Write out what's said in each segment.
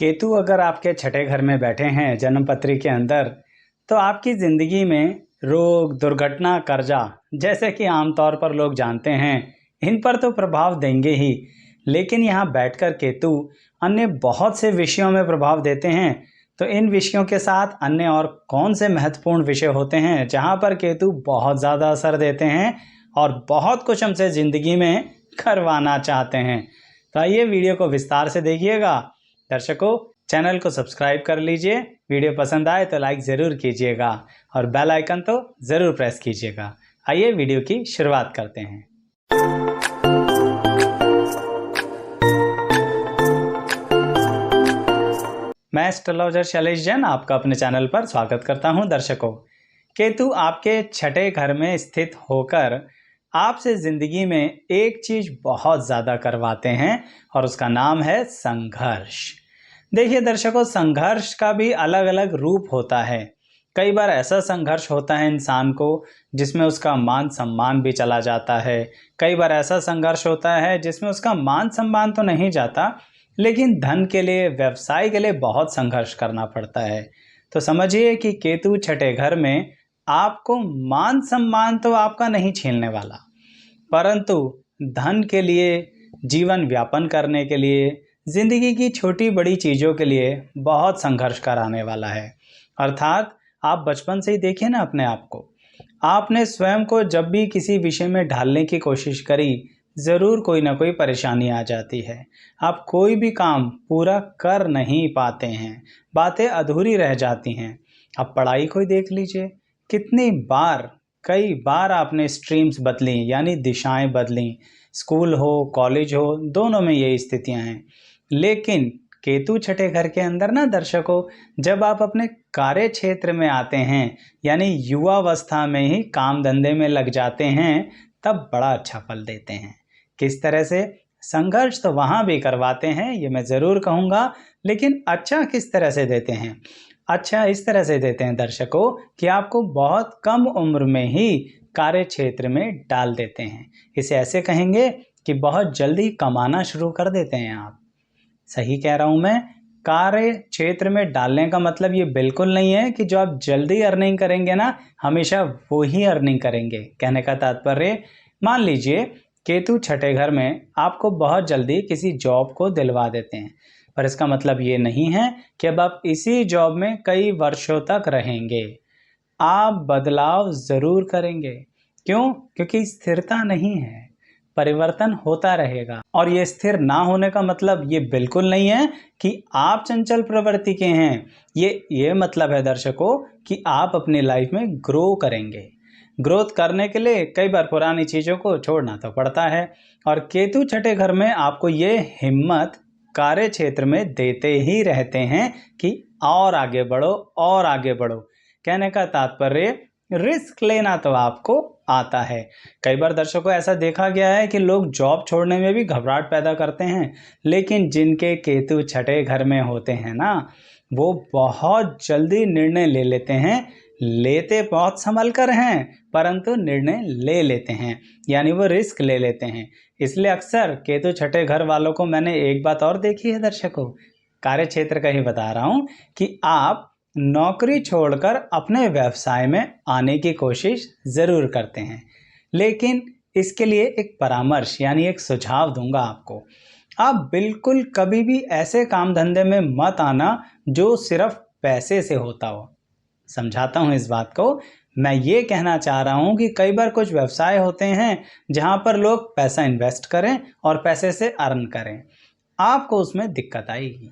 केतु अगर आपके छठे घर में बैठे हैं जन्म पत्री के अंदर, तो आपकी ज़िंदगी में रोग, दुर्घटना, कर्जा जैसे कि आमतौर पर लोग जानते हैं, इन पर तो प्रभाव देंगे ही। लेकिन यहाँ बैठकर केतु अन्य बहुत से विषयों में प्रभाव देते हैं। तो इन विषयों के साथ अन्य और कौन से महत्वपूर्ण विषय होते हैं जहाँ पर केतु बहुत ज़्यादा असर देते हैं और बहुत कुछ हमसे ज़िंदगी में करवाना चाहते हैं। तो आइए वीडियो को विस्तार से देखिएगा। दर्शकों, चैनल को सब्सक्राइब कर लीजिए, वीडियो पसंद आए तो लाइक ज़रूर कीजिएगा और बेल आइकन तो ज़रूर प्रेस कीजिएगा। आइए वीडियो की शुरुआत करते हैं। मैं एस्ट्रोलॉजर शैलेश जैन आपका अपने चैनल पर स्वागत करता हूं। दर्शकों, केतु आपके छठे घर में स्थित होकर आपसे ज़िंदगी में एक चीज़ बहुत ज़्यादा करवाते हैं और उसका नाम है संघर्ष। देखिए दर्शकों, संघर्ष का भी अलग अलग रूप होता है। कई बार ऐसा संघर्ष होता है इंसान को जिसमें उसका मान सम्मान भी चला जाता है। कई बार ऐसा संघर्ष होता है जिसमें उसका मान सम्मान तो नहीं जाता, लेकिन धन के लिए, व्यवसाय के लिए बहुत संघर्ष करना पड़ता है। तो समझिए कि केतु छठे घर में आपको मान सम्मान तो आपका नहीं छीनने वाला, परंतु धन के लिए, जीवन व्यापन करने के लिए, जिंदगी की छोटी बड़ी चीज़ों के लिए बहुत संघर्ष कराने वाला है। अर्थात आप बचपन से ही देखिए ना अपने आप को, आपने स्वयं को जब भी किसी विषय में ढालने की कोशिश करी, ज़रूर कोई ना कोई परेशानी आ जाती है। आप कोई भी काम पूरा कर नहीं पाते हैं, बातें अधूरी रह जाती हैं। अब पढ़ाई को ही देख लीजिए, कितनी बार, कई बार आपने स्ट्रीम्स बदली, यानी दिशाएं बदली। स्कूल हो, कॉलेज हो, दोनों में यही स्थितियां हैं। लेकिन केतु छठे घर के अंदर ना दर्शकों, जब आप अपने कार्य क्षेत्र में आते हैं, यानी युवावस्था में ही काम धंधे में लग जाते हैं, तब बड़ा अच्छा फल देते हैं। किस तरह से? संघर्ष तो वहाँ भी करवाते हैं, ये मैं ज़रूर कहूँगा, लेकिन अच्छा किस तरह से देते हैं? अच्छा इस तरह से देते हैं दर्शकों कि आपको बहुत कम उम्र में ही कार्य क्षेत्र में डाल देते हैं। इसे ऐसे कहेंगे कि बहुत जल्दी कमाना शुरू कर देते हैं आप। सही कह रहा हूँ मैं? कार्य क्षेत्र में डालने का मतलब ये बिल्कुल नहीं है कि जो आप जल्दी अर्निंग करेंगे ना, हमेशा वो ही अर्निंग करेंगे। कहने का तात्पर्य, मान लीजिए केतु छठे घर में आपको बहुत जल्दी किसी जॉब को दिलवा देते हैं, पर इसका मतलब ये नहीं है कि अब आप इसी जॉब में कई वर्षों तक रहेंगे। आप बदलाव ज़रूर करेंगे। क्यों? क्योंकि स्थिरता नहीं है, परिवर्तन होता रहेगा। और ये स्थिर ना होने का मतलब ये बिल्कुल नहीं है कि आप चंचल प्रवृत्ति के हैं। ये मतलब है दर्शकों कि आप अपनी लाइफ में ग्रो करेंगे। ग्रोथ करने के लिए कई बार पुरानी चीज़ों को छोड़ना तो पड़ता है, और केतु छठे घर में आपको ये हिम्मत कार्य क्षेत्र में देते ही रहते हैं कि और आगे बढ़ो और आगे बढ़ो। कहने का तात्पर्य, रिस्क लेना तो आपको आता है। कई बार दर्शकों ऐसा देखा गया है कि लोग जॉब छोड़ने में भी घबराहट पैदा करते हैं, लेकिन जिनके केतु छठे घर में होते हैं ना, वो बहुत जल्दी निर्णय ले लेते हैं। लेते बहुत संभल कर हैं, परंतु निर्णय ले लेते हैं, यानी वो रिस्क ले लेते हैं। इसलिए अक्सर केतु छठे घर वालों को मैंने एक बात और देखी है दर्शकों, कार्य क्षेत्र का ही बता रहा हूँ, कि आप नौकरी छोड़कर अपने व्यवसाय में आने की कोशिश ज़रूर करते हैं। लेकिन इसके लिए एक परामर्श, यानी एक सुझाव दूंगा आपको। आप बिल्कुल कभी भी ऐसे काम धंधे में मत आना जो सिर्फ पैसे से होता हो। समझाता हूँ इस बात को। मैं ये कहना चाह रहा हूँ कि कई बार कुछ व्यवसाय होते हैं जहाँ पर लोग पैसा इन्वेस्ट करें और पैसे से अर्न करें, आपको उसमें दिक्कत आएगी।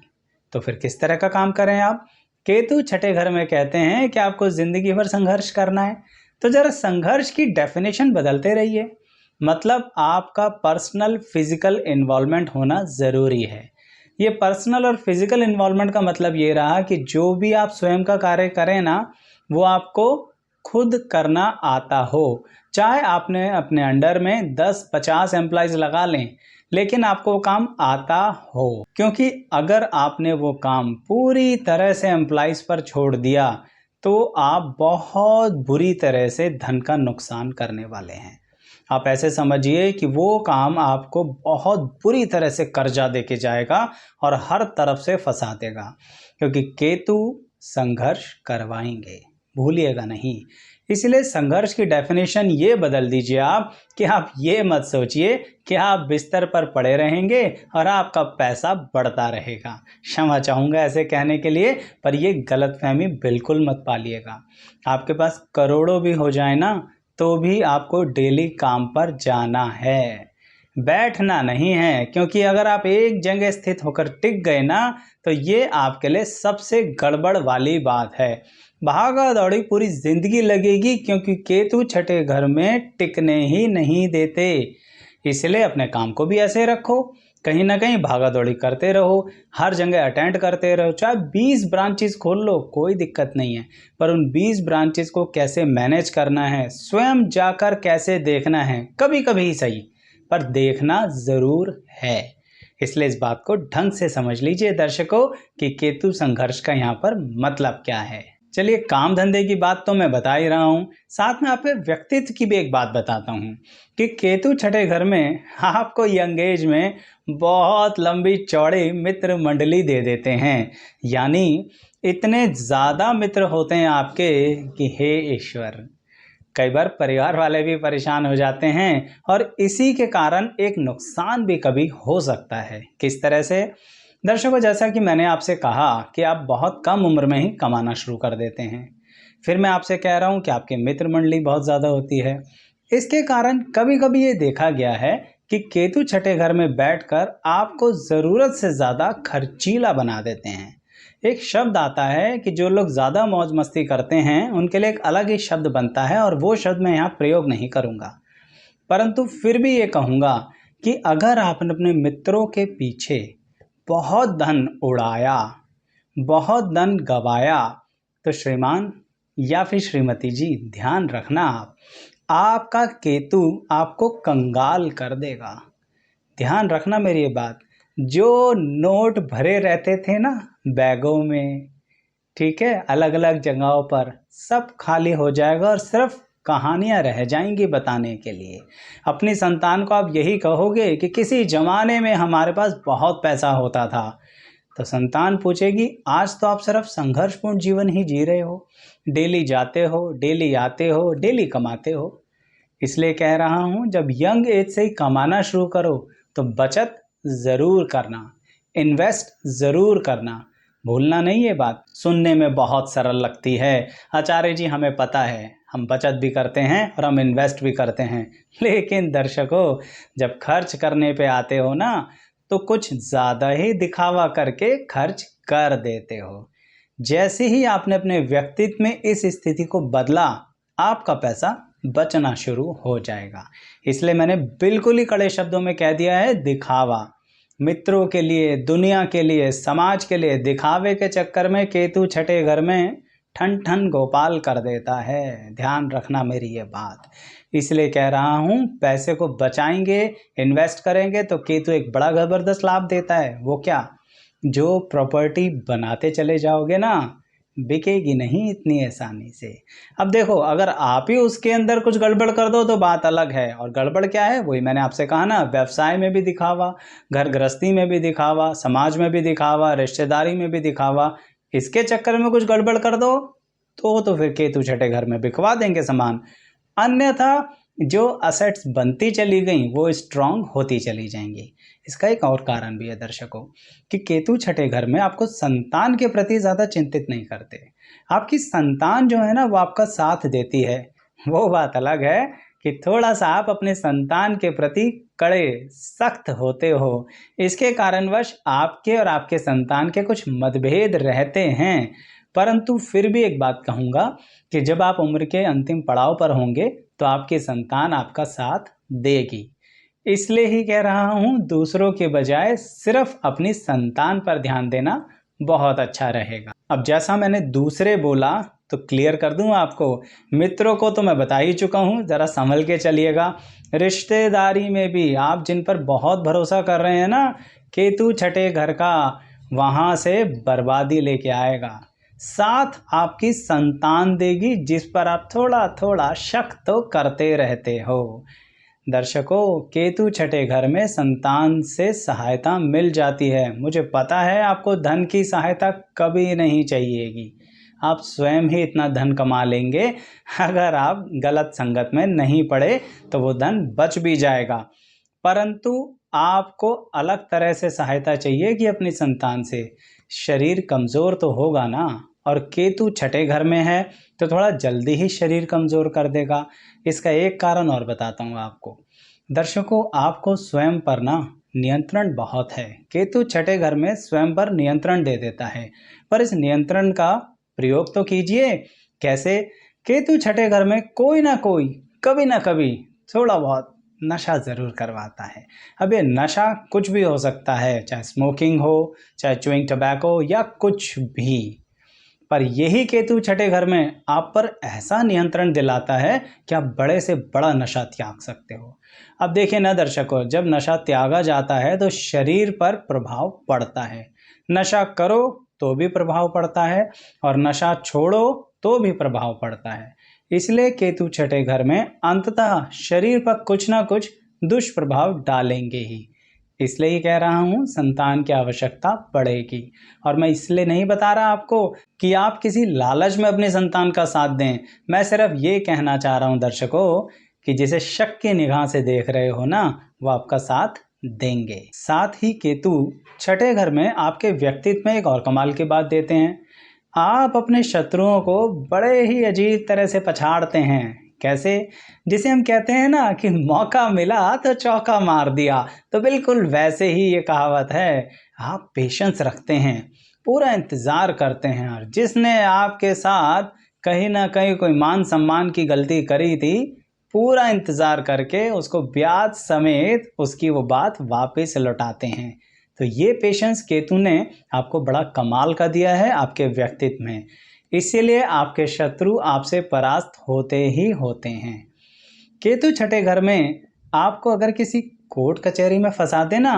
तो फिर किस तरह का काम करें आप? केतु छठे घर में कहते हैं कि आपको ज़िंदगी भर संघर्ष करना है। तो ज़रा संघर्ष की डेफिनेशन बदलते रहिए। मतलब आपका पर्सनल फिजिकल इन्वॉल्वमेंट होना ज़रूरी है। ये पर्सनल और फिजिकल इन्वॉल्वमेंट का मतलब ये रहा कि जो भी आप स्वयं का कार्य करें ना, वो आपको खुद करना आता हो। चाहे आपने अपने अंडर में 10-50 एम्प्लॉयज़ लगा लें, लेकिन आपको वो काम आता हो। क्योंकि अगर आपने वो काम पूरी तरह से एम्प्लॉयज़ पर छोड़ दिया, तो आप बहुत बुरी तरह से धन का नुकसान करने वाले हैं। आप ऐसे समझिए कि वो काम आपको बहुत बुरी तरह से कर्जा देके जाएगा और हर तरफ से फंसा देगा, क्योंकि केतु संघर्ष करवाएंगे, भूलिएगा नहीं। इसलिए संघर्ष की डेफिनेशन ये बदल दीजिए आप कि आप ये मत सोचिए कि आप बिस्तर पर पड़े रहेंगे और आपका पैसा बढ़ता रहेगा। क्षमा चाहूँगा ऐसे कहने के लिए, पर ये गलतफहमी बिल्कुल मत पालिएगा। आपके पास करोड़ों भी हो जाए ना, तो भी आपको डेली काम पर जाना है, बैठना नहीं है। क्योंकि अगर आप एक जगह स्थित होकर टिक गए ना, तो ये आपके लिए सबसे गड़बड़ वाली बात है। भागा दौड़ी पूरी जिंदगी लगेगी, क्योंकि केतु छठे घर में टिकने ही नहीं देते। इसलिए अपने काम को भी ऐसे रखो, कहीं ना कहीं भागा दौड़ी करते रहो, हर जगह अटेंड करते रहो। चाहे 20 ब्रांचेस खोल लो, कोई दिक्कत नहीं है, पर उन 20 ब्रांचेस को कैसे मैनेज करना है, स्वयं जाकर कैसे देखना है, कभी कभी ही सही पर देखना ज़रूर है। इसलिए इस बात को ढंग से समझ लीजिए दर्शकों कि केतु संघर्ष का यहाँ पर मतलब क्या है। चलिए, काम धंधे की बात तो मैं बता ही रहा हूँ, साथ में आपके व्यक्तित्व की भी एक बात बताता हूँ कि केतु छठे घर में आपको यंग एज में बहुत लंबी चौड़ी मित्र मंडली दे देते हैं। यानी इतने ज़्यादा मित्र होते हैं आपके कि हे ईश्वर, कई बार परिवार वाले भी परेशान हो जाते हैं और इसी के कारण एक नुकसान भी कभी हो सकता है। किस तरह से? दर्शकों, जैसा कि मैंने आपसे कहा कि आप बहुत कम उम्र में ही कमाना शुरू कर देते हैं। फिर मैं आपसे कह रहा हूं कि आपकी मित्र मंडली बहुत ज़्यादा होती है। इसके कारण कभी कभी ये देखा गया है कि केतु छठे घर में बैठकर आपको ज़रूरत से ज़्यादा खर्चीला बना देते हैं। एक शब्द आता है कि जो लोग ज़्यादा मौज मस्ती करते हैं उनके लिए एक अलग ही शब्द बनता है, और वो शब्द मैं यहाँ प्रयोग नहीं करूँगा। परंतु फिर भी ये कहूँगा कि अगर आपने अपने मित्रों के पीछे बहुत धन उड़ाया, बहुत धन गवाया, तो श्रीमान या फिर श्रीमती जी, ध्यान रखना, आपका केतु आपको कंगाल कर देगा। ध्यान रखना मेरी ये बात। जो नोट भरे रहते थे ना बैगों में, ठीक है, अलग अलग जगहों पर, सब खाली हो जाएगा और सिर्फ कहानियां रह जाएंगी बताने के लिए। अपनी संतान को आप यही कहोगे कि किसी जमाने में हमारे पास बहुत पैसा होता था, तो संतान पूछेगी आज तो आप सिर्फ संघर्षपूर्ण जीवन ही जी रहे हो, डेली जाते हो, डेली आते हो, डेली कमाते हो। इसलिए कह रहा हूँ, जब यंग एज से ही कमाना शुरू करो तो बचत ज़रूर करना, इन्वेस्ट ज़रूर करना, भूलना नहीं। ये बात सुनने में बहुत सरल लगती है, आचार्य जी हमें पता है, हम बचत भी करते हैं और हम इन्वेस्ट भी करते हैं, लेकिन दर्शकों जब खर्च करने पे आते हो ना, तो कुछ ज़्यादा ही दिखावा करके खर्च कर देते हो। जैसे ही आपने अपने व्यक्तित्व में इस स्थिति को बदला, आपका पैसा बचना शुरू हो जाएगा। इसलिए मैंने बिल्कुल ही कड़े शब्दों में कह दिया है, दिखावा मित्रों के लिए, दुनिया के लिए, समाज के लिए दिखावे के चक्कर में केतु छठे घर में ठन ठन गोपाल कर देता है। ध्यान रखना मेरी ये बात। इसलिए कह रहा हूँ, पैसे को बचाएंगे, इन्वेस्ट करेंगे तो केतु एक बड़ा ज़बरदस्त लाभ देता है। वो क्या? जो प्रॉपर्टी बनाते चले जाओगे ना, बिकेगी नहीं इतनी आसानी से। अब देखो, अगर आप ही उसके अंदर कुछ गड़बड़ कर दो तो बात अलग है। और गड़बड़ क्या है? वही मैंने आपसे कहा ना, व्यवसाय में भी दिखावा, घर गृहस्थी में भी दिखावा, समाज में भी दिखावा, रिश्तेदारी में भी दिखावा। इसके चक्कर में कुछ गड़बड़ कर दो तो फिर केतु छठे घर में बिकवा देंगे सामान। अन्यथा जो असेट्स बनती चली गई वो स्ट्रांग होती चली जाएंगी। इसका एक और कारण भी है दर्शकों कि केतु छठे घर में आपको संतान के प्रति ज़्यादा चिंतित नहीं करते। आपकी संतान जो है ना, वो आपका साथ देती है। वो बात अलग है कि थोड़ा सा आप अपने संतान के प्रति कड़े सख्त होते हो। इसके कारणवश आपके और आपके संतान के कुछ मतभेद रहते हैं। परंतु फिर भी एक बात कहूँगा कि जब आप उम्र के अंतिम पड़ाव पर होंगे तो आपकी संतान आपका साथ देगी। इसलिए ही कह रहा हूँ, दूसरों के बजाय सिर्फ अपनी संतान पर ध्यान देना बहुत अच्छा रहेगा। अब जैसा मैंने दूसरे बोला तो क्लियर कर दूं आपको, मित्रों को तो मैं बता ही चुका हूँ, ज़रा संभल के चलिएगा। रिश्तेदारी में भी आप जिन पर बहुत भरोसा कर रहे हैं ना, केतु छठे घर का वहाँ से बर्बादी लेके आएगा। साथ आपकी संतान देगी जिस पर आप थोड़ा थोड़ा शक तो करते रहते हो। दर्शकों, केतु छठे घर में संतान से सहायता मिल जाती है। मुझे पता है आपको धन की सहायता कभी नहीं चाहिएगी, आप स्वयं ही इतना धन कमा लेंगे। अगर आप गलत संगत में नहीं पड़े तो वो धन बच भी जाएगा, परंतु आपको अलग तरह से सहायता चाहिए कि अपनी संतान से। शरीर कमज़ोर तो होगा ना, और केतु छठे घर में है तो थोड़ा जल्दी ही शरीर कमज़ोर कर देगा। इसका एक कारण और बताता हूँ आपको। दर्शकों, आपको स्वयं पर ना नियंत्रण बहुत है। केतु छठे घर में स्वयं पर नियंत्रण दे देता है, पर इस नियंत्रण का प्रयोग तो कीजिए। कैसे? केतु छठे घर में कोई ना कोई कभी ना कभी थोड़ा बहुत नशा ज़रूर करवाता है। अब ये नशा कुछ भी हो सकता है, चाहे स्मोकिंग हो, चाहे च्युइंग टबैको या कुछ भी, पर यही केतु छठे घर में आप पर ऐसा नियंत्रण दिलाता है कि आप बड़े से बड़ा नशा त्याग सकते हो। अब देखिए ना दर्शकों, जब नशा त्यागा जाता है तो शरीर पर प्रभाव पड़ता है। नशा करो तो भी प्रभाव पड़ता है, और नशा छोड़ो तो भी प्रभाव पड़ता है। इसलिए केतु छठे घर में अंततः शरीर पर कुछ ना कुछ दुष्प्रभाव डालेंगे ही। इसलिए ही कह रहा हूँ, संतान की आवश्यकता पड़ेगी। और मैं इसलिए नहीं बता रहा आपको कि आप किसी लालच में अपनी संतान का साथ दें। मैं सिर्फ ये कहना चाह रहा हूँ दर्शकों कि जिसे शक की निगाह से देख रहे हो ना, वो आपका साथ देंगे। साथ ही केतु छठे घर में आपके व्यक्तित्व में एक और कमाल की बात देते हैं। आप अपने शत्रुओं को बड़े ही अजीब तरह से पछाड़ते हैं। कैसे? जिसे हम कहते हैं ना कि मौका मिला तो चौका मार दिया, तो बिल्कुल वैसे ही ये कहावत है। आप पेशेंस रखते हैं, पूरा इंतज़ार करते हैं, और जिसने आपके साथ कहीं ना कहीं कोई मान सम्मान की गलती करी थी, पूरा इंतज़ार करके उसको ब्याज समेत उसकी वो बात वापस लौटाते हैं। तो ये पेशेंस केतु ने आपको बड़ा कमाल का दिया है आपके व्यक्तित्व में। इसीलिए आपके शत्रु आपसे परास्त होते ही होते हैं। केतु छठे घर में आपको अगर किसी कोर्ट कचहरी में फंसा देना,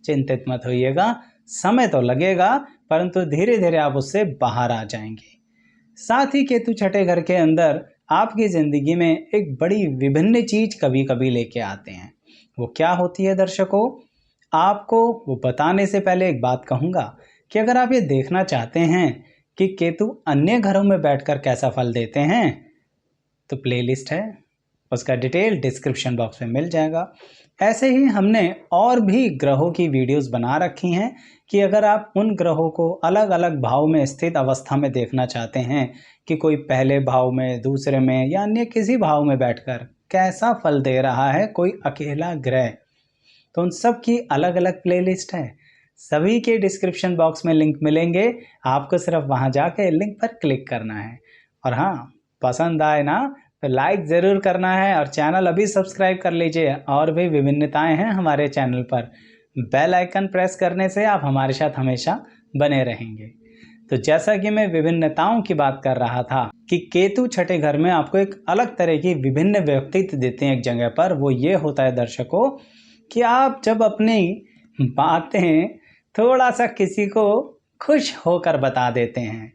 चिंतित मत होइएगा, समय तो लगेगा, परंतु धीरे धीरे आप उससे बाहर आ जाएंगे। साथ ही केतु छठे घर के अंदर आपकी ज़िंदगी में एक बड़ी विभिन्न चीज़ कभी कभी लेके आते हैं। वो क्या होती है दर्शकों? आपको वो बताने से पहले एक बात कहूँगा कि अगर आप ये देखना चाहते हैं कि केतु अन्य घरों में बैठकर कैसा फल देते हैं, तो प्लेलिस्ट है, उसका डिटेल डिस्क्रिप्शन बॉक्स में मिल जाएगा। ऐसे ही हमने और भी ग्रहों की वीडियोस बना रखी हैं कि अगर आप उन ग्रहों को अलग अलग भाव में स्थित अवस्था में देखना चाहते हैं कि कोई पहले भाव में, दूसरे में या अन्य किसी भाव में बैठकर कैसा फल दे रहा है कोई अकेला ग्रह, तो उन सब की अलग अलग प्लेलिस्ट है। सभी के डिस्क्रिप्शन बॉक्स में लिंक मिलेंगे, आपको सिर्फ वहां जाके लिंक पर क्लिक करना है। और हाँ, पसंद आए ना तो लाइक ज़रूर करना है, और चैनल अभी सब्सक्राइब कर लीजिए। और भी विभिन्नताएं हैं हमारे चैनल पर, बेल आइकन प्रेस करने से आप हमारे साथ हमेशा बने रहेंगे। तो जैसा कि मैं विभिन्नताओं की बात कर रहा था कि केतु छठे घर में आपको एक अलग तरह की विभिन्न व्यक्तित्व देते हैं एक जगह पर, वो ये होता है दर्शकों कि आप जब अपनी बातें थोड़ा सा किसी को खुश होकर बता देते हैं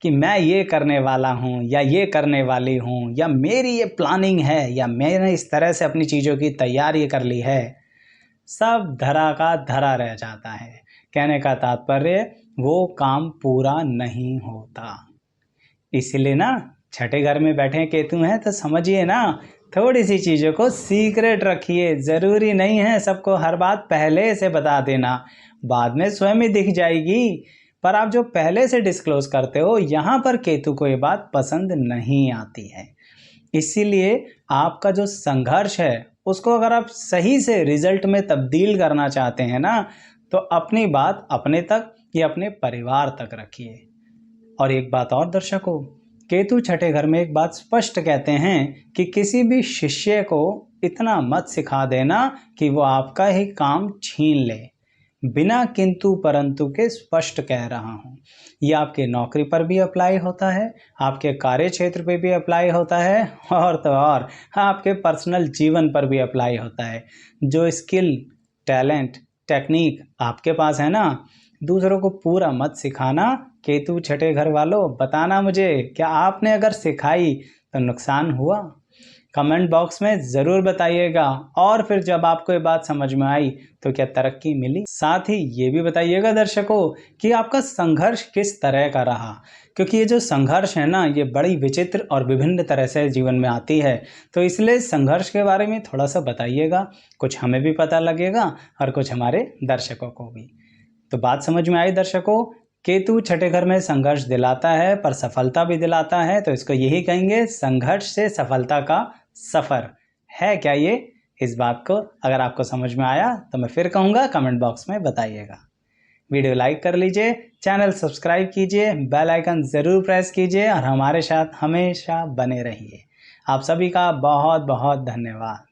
कि मैं ये करने वाला हूँ या ये करने वाली हूँ, या मेरी ये प्लानिंग है, या मैंने इस तरह से अपनी चीज़ों की तैयारी कर ली है, सब धरा का धरा रह जाता है। कहने का तात्पर्य वो काम पूरा नहीं होता। इसलिए ना छठे घर में बैठे केतु हैं तो समझिए ना, थोड़ी सी चीज़ों को सीक्रेट रखिए। ज़रूरी नहीं है सबको हर बात पहले से बता देना, बाद में स्वयं ही दिख जाएगी। पर आप जो पहले से डिस्क्लोज करते हो, यहाँ पर केतु को ये बात पसंद नहीं आती है। इसीलिए आपका जो संघर्ष है उसको अगर आप सही से रिजल्ट में तब्दील करना चाहते हैं ना, तो अपनी बात अपने तक या अपने परिवार तक रखिए। और एक बात और दर्शकों, केतु छठे घर में एक बात स्पष्ट कहते हैं कि किसी भी शिष्य को इतना मत सिखा देना कि वो आपका ही काम छीन ले। बिना किंतु परंतु के स्पष्ट कह रहा हूँ। ये आपके नौकरी पर भी अप्लाई होता है, आपके कार्य क्षेत्र पे भी अप्लाई होता है, और तो और आपके पर्सनल जीवन पर भी अप्लाई होता है। जो स्किल, टैलेंट, टेक्निक आपके पास है ना, दूसरों को पूरा मत सिखाना। केतु छठे घर वालों, बताना मुझे, क्या आपने अगर सिखाई तो नुकसान हुआ? कमेंट बॉक्स में ज़रूर बताइएगा। और फिर जब आपको ये बात समझ में आई तो क्या तरक्की मिली? साथ ही ये भी बताइएगा दर्शकों कि आपका संघर्ष किस तरह का रहा, क्योंकि ये जो संघर्ष है ना, ये बड़ी विचित्र और विभिन्न तरह से जीवन में आती है। तो इसलिए संघर्ष के बारे में थोड़ा सा बताइएगा, कुछ हमें भी पता लगेगा और कुछ हमारे दर्शकों को भी। तो बात समझ में आई दर्शकों? केतु छठे घर में संघर्ष दिलाता है पर सफलता भी दिलाता है, तो इसको यही कहेंगे संघर्ष से सफलता का सफर। है क्या ये? इस बात को अगर आपको समझ में आया तो मैं फिर कहूँगा कमेंट बॉक्स में बताइएगा। वीडियो लाइक कर लीजिए, चैनल सब्सक्राइब कीजिए, बेल आइकन ज़रूर प्रेस कीजिए और हमारे साथ हमेशा बने रहिए। आप सभी का बहुत बहुत धन्यवाद।